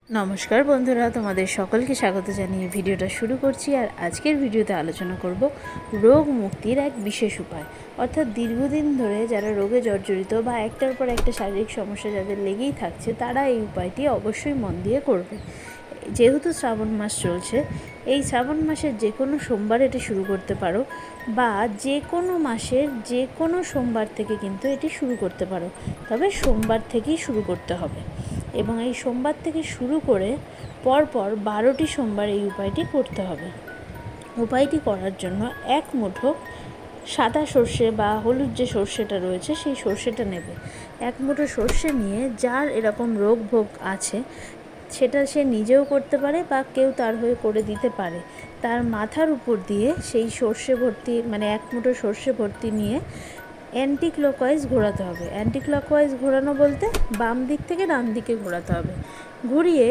নমস্কার বন্ধুরা, তোমাদের সকলকে স্বাগত জানিয়ে ভিডিওটা শুরু করছি। আর আজকের ভিডিওতে আলোচনা করব রোগ মুক্তির এক বিশেষ উপায়, অর্থাৎ দীর্ঘদিন ধরে যারা রোগে জর্জরিত বা একটার পর একটা শারীরিক সমস্যা যাদের লেগেই থাকছে, তারা এই উপায়টি অবশ্যই মন দিয়ে করবে। যেহেতু শ্রাবণ মাস চলছে, এই শ্রাবণ মাসের যে কোনো সোমবার এটি শুরু করতে পারো, বা যে কোনো মাসের যে কোনো সোমবার থেকে কিন্তু এটি শুরু করতে পারো। তবে সোমবার থেকেই শুরু করতে হবে এবং এই সোমবার থেকে শুরু করে পরপর 12টি সোমবার এই উপায়টি করতে হবে। উপায়টি করার জন্য এক মুঠো সাদা সর্ষে বা হলুদ যে সর্ষেটা রয়েছে সেই সর্ষেটা নেবে। এক মুঠো সর্ষে নিয়ে যার এরকম রোগ ভোগ আছে, সেটা সে নিজেও করতে পারে বা কেউ তার হয়ে করে দিতে পারে। তার মাথার উপর দিয়ে সেই সর্ষে ভর্তি, মানে এক মুঠো সর্ষে ভর্তি নিয়ে অ্যান্টি ক্লকওয়াইজ ঘোরাতে হবে। অ্যান্টি ক্লকওয়াইজ ঘোরানো বলতে বাম দিক থেকে ডান দিকে ঘোরাতে হবে। ঘুরিয়ে